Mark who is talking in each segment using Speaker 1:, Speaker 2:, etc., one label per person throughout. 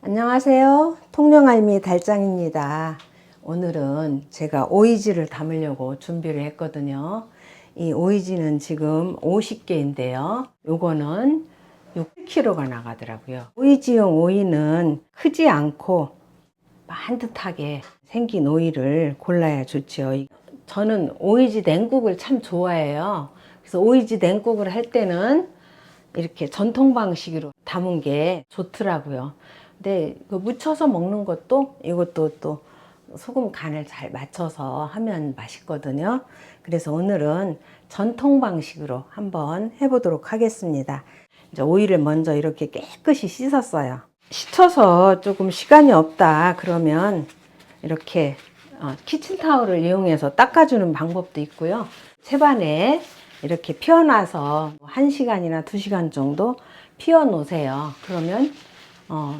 Speaker 1: 안녕하세요. 통영알미 달짱입니다. 오늘은 제가 오이지를 담으려고 준비를 했거든요. 이 오이지는 지금 50개인데요. 요거는 6kg가 나가더라고요. 오이지용 오이는 크지 않고 반듯하게 생긴 오이를 골라야 좋죠. 저는 오이지 냉국을 참 좋아해요. 그래서 오이지 냉국을 할 때는 이렇게 전통 방식으로 담은 게 좋더라고요. 근데 그 무쳐서 먹는 것도 이것도 또 소금 간을 잘 맞춰서 하면 맛있거든요. 그래서 오늘은 전통 방식으로 한번 해보도록 하겠습니다. 이제 오이를 먼저 이렇게 깨끗이 씻었어요. 씻어서 조금 시간이 없다 그러면 이렇게 키친타올을 이용해서 닦아주는 방법도 있고요. 채반에 이렇게 피워놔서 1시간이나 2시간 정도 피워 놓으세요. 그러면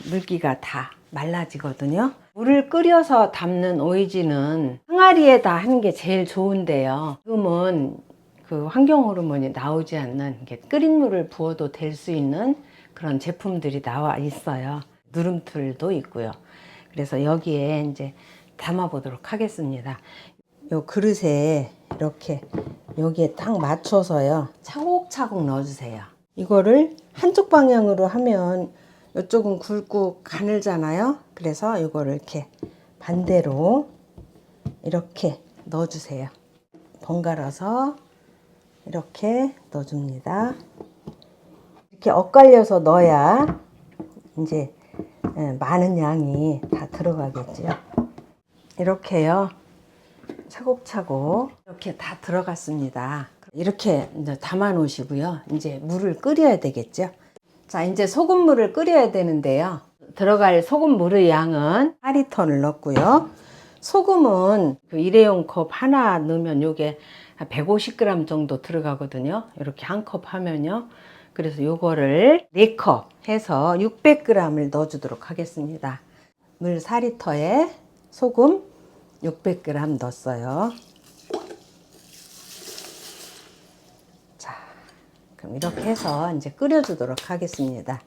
Speaker 1: 물기가 다 말라지거든요. 물을 끓여서 담는 오이지는 항아리에다 하는 게 제일 좋은데요. 지금은 그 환경 호르몬이 나오지 않는 끓인 물을 부어도 될 수 있는 그런 제품들이 나와 있어요. 누름틀도 있고요. 그래서 여기에 이제 담아 보도록 하겠습니다. 요 그릇에 이렇게 여기에 딱 맞춰서요 차곡차곡 넣어주세요. 이거를 한쪽 방향으로 하면 이쪽은 굵고 가늘잖아요. 그래서 이거를 이렇게 반대로 이렇게 넣어주세요. 번갈아서 이렇게 넣어줍니다. 이렇게 엇갈려서 넣어야 이제 많은 양이 다 들어가겠죠. 이렇게요. 차곡차곡 이렇게 다 들어갔습니다. 이렇게 이제 담아 놓으시고요. 이제 물을 끓여야 되겠죠. 자, 이제 소금물을 끓여야 되는데요. 들어갈 소금물의 양은 4리터를 넣고요. 소금은 그 일회용 컵 하나 넣으면 요게 150g 정도 들어가거든요. 이렇게 한 컵 하면요. 그래서 요거를 4컵 해서 600g을 넣어주도록 하겠습니다. 물 4리터에 소금 600g 넣었어요. 자, 그럼 이렇게 해서 이제 끓여주도록 하겠습니다.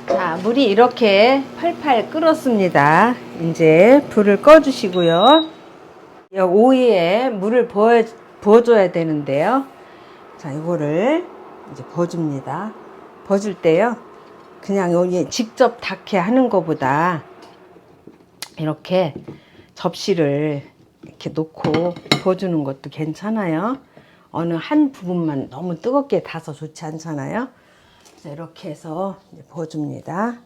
Speaker 1: 자, 물이 이렇게 팔팔 끓었습니다. 이제 불을 꺼주시고요. 이 오이에 물을 부어줘야 되는데요. 자, 이거를 이제 부어줍니다. 부어줄 때요. 그냥 여기 직접 닿게 하는 것보다 이렇게 접시를 이렇게 놓고 부어주는 것도 괜찮아요. 어느 한 부분만 너무 뜨겁게 닿아서 좋지 않잖아요. 그래서 이렇게 해서 부어줍니다.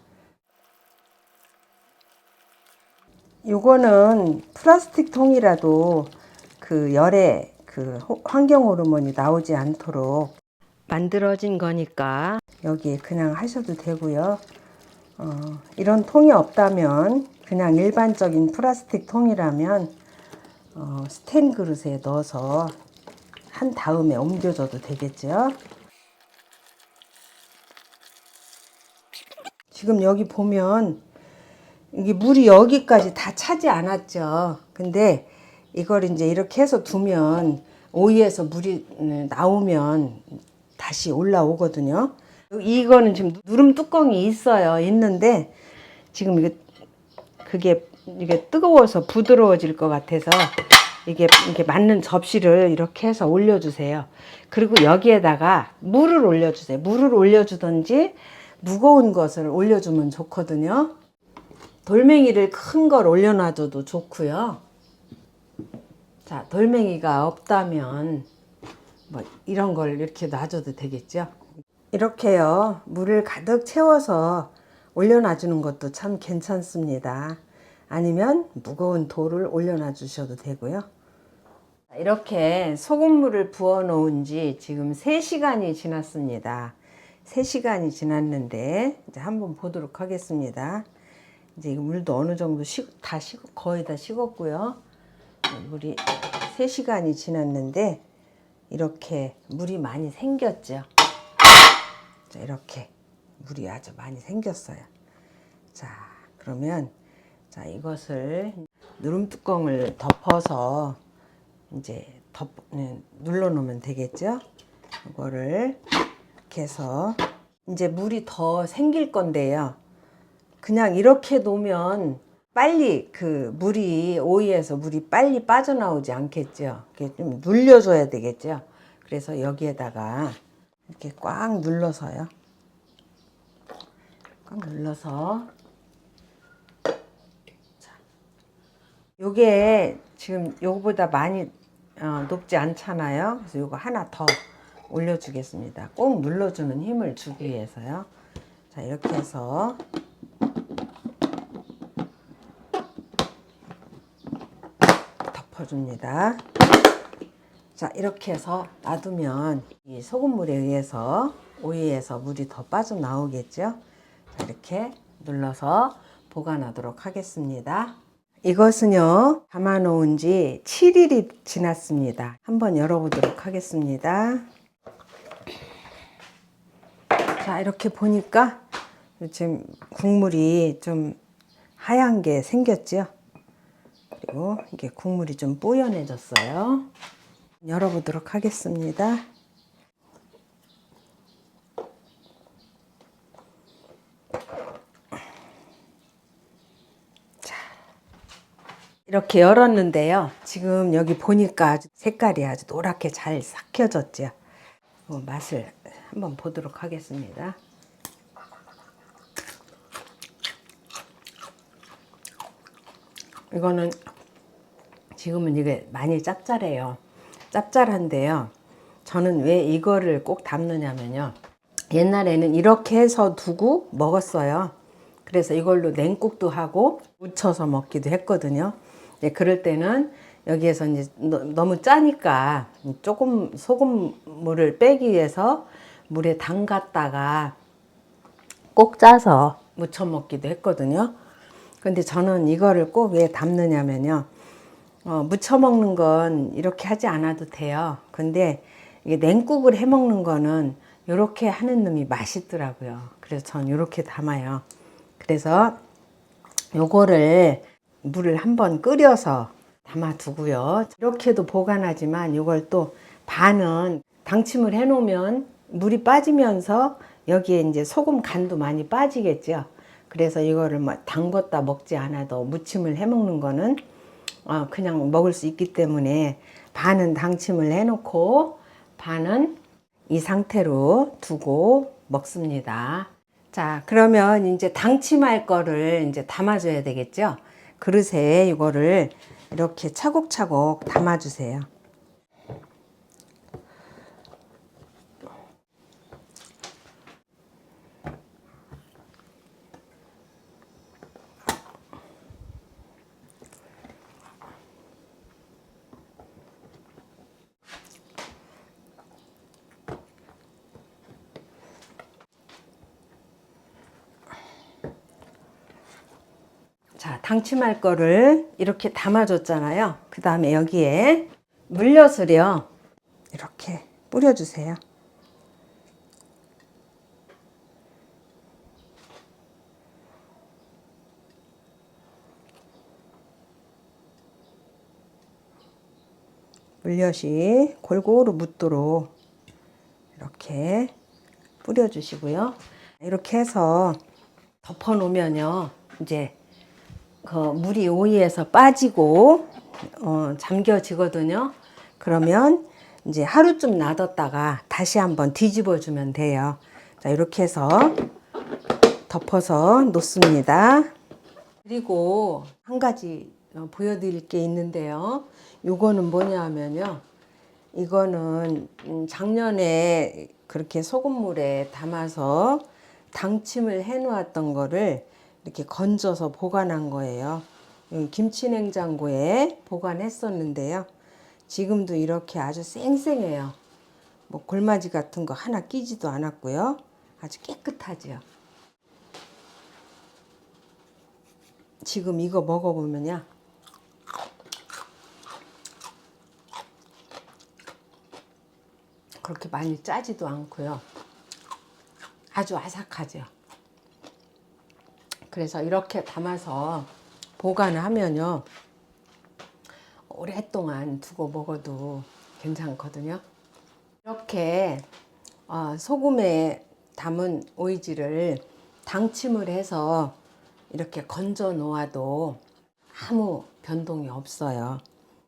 Speaker 1: 요거는 플라스틱 통이라도 그 열에 그 환경 호르몬이 나오지 않도록 만들어진 거니까 여기 그냥 하셔도 되고요. 이런 통이 없다면 그냥 일반적인 플라스틱 통이라면 스텐 그릇에 넣어서 한 다음에 옮겨줘도 되겠죠. 지금 여기 보면 이게 물이 여기까지 다 차지 않았죠. 근데 이걸 이제 이렇게 해서 두면 오이에서 물이 나오면 다시 올라오거든요. 이거는 지금 누름 뚜껑이 있어요. 있는데 지금 이게 뜨거워서 부드러워질 것 같아서 이게 맞는 접시를 이렇게 해서 올려주세요. 그리고 여기에다가 물을 올려주세요. 물을 올려주든지 무거운 것을 올려주면 좋거든요. 돌멩이를 큰 걸 올려놔줘도 좋고요. 자, 돌멩이가 없다면 뭐 이런 걸 이렇게 놔줘도 되겠죠. 이렇게요, 물을 가득 채워서 올려놔주는 것도 참 괜찮습니다. 아니면 무거운 돌을 올려놔 주셔도 되고요. 이렇게 소금물을 부어 놓은 지 지금 3시간이 지났습니다. 3시간이 지났는데 이제 한번 보도록 하겠습니다. 이제 물도 어느 정도 거의 다 식었고요. 물이 3시간이 지났는데 이렇게 물이 많이 생겼죠. 자, 이렇게 물이 아주 많이 생겼어요. 자, 그러면 자, 이것을 누름 뚜껑을 덮어서 이제 눌러 놓으면 되겠죠. 이거를 이렇게 해서 이제 물이 더 생길 건데요. 그냥 이렇게 놓으면 빨리 그 물이 오이에서 물이 빨리 빠져나오지 않겠죠. 이렇게 좀 눌려줘야 되겠죠. 그래서 여기에다가 이렇게 꽉 눌러서요. 꽉 눌러서. 자, 요게 지금 요거보다 많이 높지 않잖아요. 그래서 요거 하나 더 올려주겠습니다. 꼭 눌러주는 힘을 주기 위해서요. 자, 이렇게 해서 덮어줍니다. 자, 이렇게 해서 놔두면 이 소금물에 의해서 오이에서 물이 더 빠져나오겠죠. 자, 이렇게 눌러서 보관하도록 하겠습니다. 이것은요, 담아놓은 지 7일이 지났습니다. 한번 열어보도록 하겠습니다. 자, 이렇게 보니까 지금 국물이 좀 하얀 게 생겼죠. 그리고 이게 국물이 좀 뽀연해졌어요. 열어보도록 하겠습니다. 자, 이렇게 열었는데요. 지금 여기 보니까 아주 색깔이 아주 노랗게 잘 삭혀졌죠. 맛을 한번 보도록 하겠습니다. 이거는 지금은 이게 많이 짭짤해요. 짭짤한데요. 저는 왜 이거를 꼭 담느냐면요. 옛날에는 이렇게 해서 두고 먹었어요. 그래서 이걸로 냉국도 하고 무쳐서 먹기도 했거든요. 그럴 때는 여기에서 이제 너무 짜니까 조금 소금물을 빼기 위해서 물에 담갔다가 꼭 짜서 무쳐 먹기도 했거든요. 근데 저는 이거를 꼭 왜 담느냐면요. 무쳐 먹는 건 이렇게 하지 않아도 돼요. 근데 이게 냉국을 해 먹는 거는 이렇게 하는 놈이 맛있더라고요. 그래서 전 이렇게 담아요. 그래서 요거를 물을 한번 끓여서 담아 두고요. 이렇게도 보관하지만 이걸 또 반은 당침을 해 놓으면 물이 빠지면서 여기에 이제 소금 간도 많이 빠지겠죠. 그래서 이거를 뭐 담궜다 먹지 않아도 무침을 해 먹는 거는 그냥 먹을 수 있기 때문에 반은 당침을 해 놓고 반은 이 상태로 두고 먹습니다. 자, 그러면 이제 당침할 거를 이제 담아줘야 되겠죠? 그릇에 이거를 이렇게 차곡차곡 담아주세요. 자, 당침할 거를 이렇게 담아줬잖아요. 그 다음에 여기에 물엿을요, 이렇게 뿌려주세요. 물엿이 골고루 묻도록 이렇게 뿌려주시고요. 이렇게 해서 덮어 놓으면요, 이제 그 물이 오이에서 빠지고 잠겨지거든요. 그러면 이제 하루쯤 놔뒀다가 다시 한번 뒤집어 주면 돼요. 자, 이렇게 해서 덮어서 놓습니다. 그리고 한 가지 보여드릴 게 있는데요. 요거는 뭐냐 하면요. 이거는 작년에 그렇게 소금물에 담아서 당침을 해 놓았던 거를 이렇게 건져서 보관한 거예요. 김치 냉장고에 보관했었는데요. 지금도 이렇게 아주 쌩쌩해요. 뭐 골마지 같은 거 하나 끼지도 않았고요. 아주 깨끗하죠. 지금 이거 먹어보면요. 그렇게 많이 짜지도 않고요. 아주 아삭하죠. 그래서 이렇게 담아서 보관을 하면요. 오랫동안 두고 먹어도 괜찮거든요. 이렇게 소금에 담은 오이지를 당침을 해서 이렇게 건져 놓아도 아무 변동이 없어요.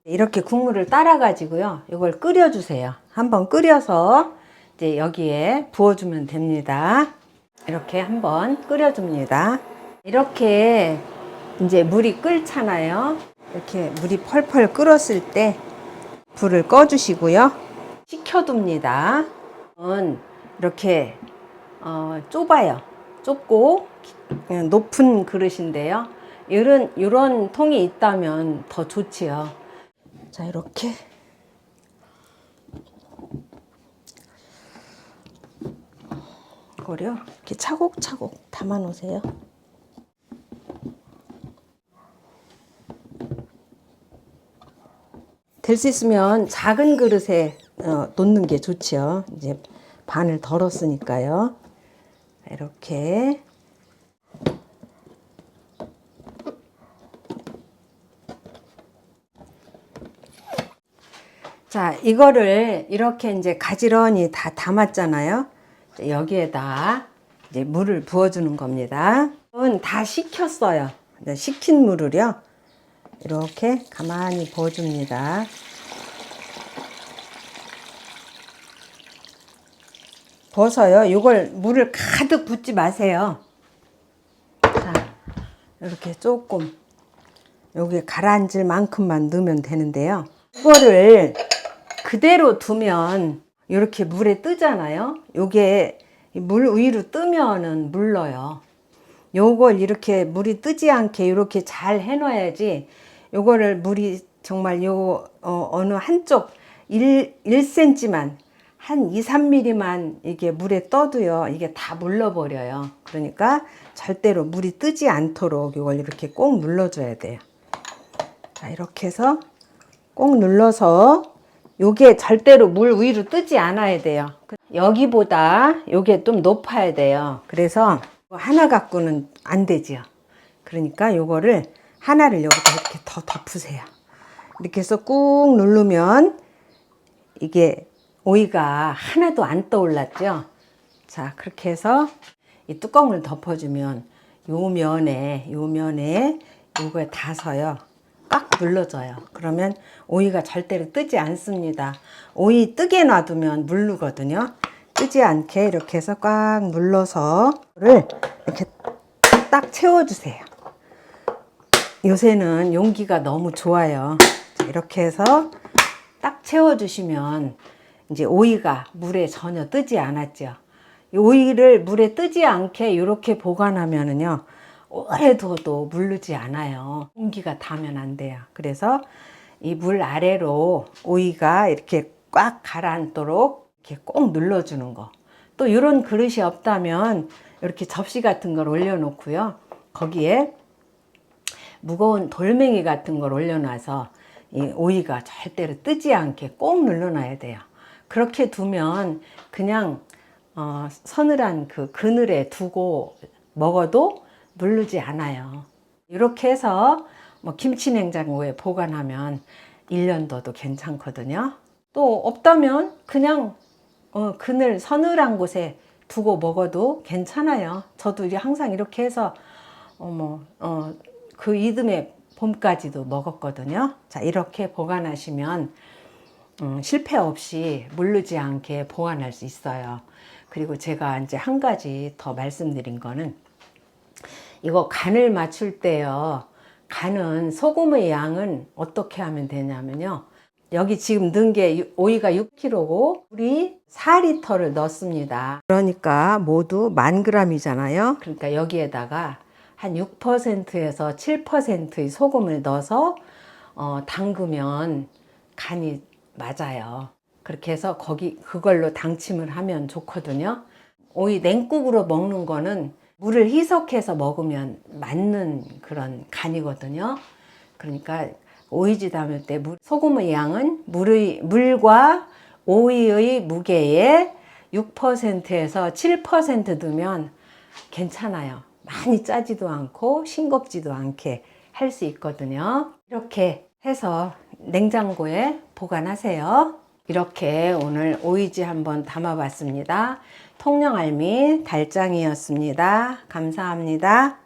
Speaker 1: 이렇게 국물을 따라 가지고요. 이걸 끓여 주세요. 한번 끓여서 이제 여기에 부어 주면 됩니다. 이렇게 한번 끓여 줍니다. 이렇게 이제 물이 끓잖아요. 이렇게 물이 펄펄 끓었을 때 불을 꺼 주시고요. 식혀둡니다. 이렇게 좁아요. 좁고 높은 그릇인데요. 이런 통이 있다면 더 좋지요. 자, 이렇게 이거요 이렇게 차곡차곡 담아 놓으세요. 될 수 있으면 작은 그릇에 놓는 게 좋지요. 이제 반을 덜었으니까요. 이렇게 자, 이거를 이렇게 이제 가지런히 다 담았잖아요. 여기에다 이제 물을 부어주는 겁니다. 이건 다 식혔어요. 식힌 물을요. 이렇게 가만히 부어줍니다. 부어서요. 이걸 물을 가득 붓지 마세요. 자, 이렇게 조금 여기에 가라앉을 만큼만 넣으면 되는데요. 이거를 그대로 두면 이렇게 물에 뜨잖아요. 요게 물 위로 뜨면은 물러요. 요걸 이렇게 물이 뜨지 않게 이렇게 잘 해놔야지. 요거를 물이 정말 어느 한쪽 1cm만 한 2, 3mm만 이게 물에 떠도요. 이게 다 물러버려요. 그러니까 절대로 물이 뜨지 않도록 이걸 이렇게 꼭 눌러줘야 돼요. 자, 이렇게 해서 꼭 눌러서 요게 절대로 물 위로 뜨지 않아야 돼요. 여기보다 요게 좀 높아야 돼요. 그래서 하나 갖고는 안 되지요. 그러니까 요거를 하나를 여기다 이렇게 더 덮으세요. 이렇게 해서 꾹 누르면 이게 오이가 하나도 안 떠올랐죠. 자, 그렇게 해서 이 뚜껑을 덮어주면 요 면에 요거에 닿아서요. 꽉 눌러줘요. 그러면 오이가 절대로 뜨지 않습니다. 오이 뜨게 놔두면 물르거든요. 뜨지 않게 이렇게 해서 꽉 눌러서 이렇게 딱 채워주세요. 요새는 용기가 너무 좋아요. 이렇게 해서 딱 채워주시면 이제 오이가 물에 전혀 뜨지 않았죠. 이 오이를 물에 뜨지 않게 이렇게 보관하면은요. 오래 둬도 물르지 않아요. 공기가 닿으면 안 돼요. 그래서 이 물 아래로 오이가 이렇게 꽉 가라앉도록 이렇게 꼭 눌러주는 거. 또 이런 그릇이 없다면 이렇게 접시 같은 걸 올려놓고요. 거기에 무거운 돌멩이 같은 걸 올려놔서 이 오이가 절대로 뜨지 않게 꼭 눌러놔야 돼요. 그렇게 두면 그냥 서늘한 그 그늘에 두고 먹어도 물르지 않아요. 이렇게 해서 뭐 김치 냉장고에 보관하면 1년도도 괜찮거든요. 또 없다면 그냥 그늘 서늘한 곳에 두고 먹어도 괜찮아요. 저도 이제 항상 이렇게 해서 그 이듬해 봄까지도 먹었거든요. 자, 이렇게 보관하시면 실패 없이 물르지 않게 보관할 수 있어요. 그리고 제가 이제 한 가지 더 말씀드린 거는 이거 간을 맞출 때요. 간은 소금의 양은 어떻게 하면 되냐면요. 여기 지금 넣은 게 오이가 6kg고 물이 4리터를 넣습니다. 그러니까 모두 10,000g이잖아요. 그러니까 여기에다가 한 6%에서 7%의 소금을 넣어서 담그면 간이 맞아요. 그렇게 해서 그걸로 당침을 하면 좋거든요. 오이 냉국으로 먹는 거는 물을 희석해서 먹으면 맞는 그런 간이거든요. 그러니까 오이지 담을 때 소금의 양은 물과 오이의 무게의 6%에서 7% 넣으면 괜찮아요. 많이 짜지도 않고 싱겁지도 않게 할 수 있거든요. 이렇게 해서 냉장고에 보관하세요. 이렇게 오늘 오이지 한번 담아봤습니다. 통영알미 달짱이었습니다. 감사합니다.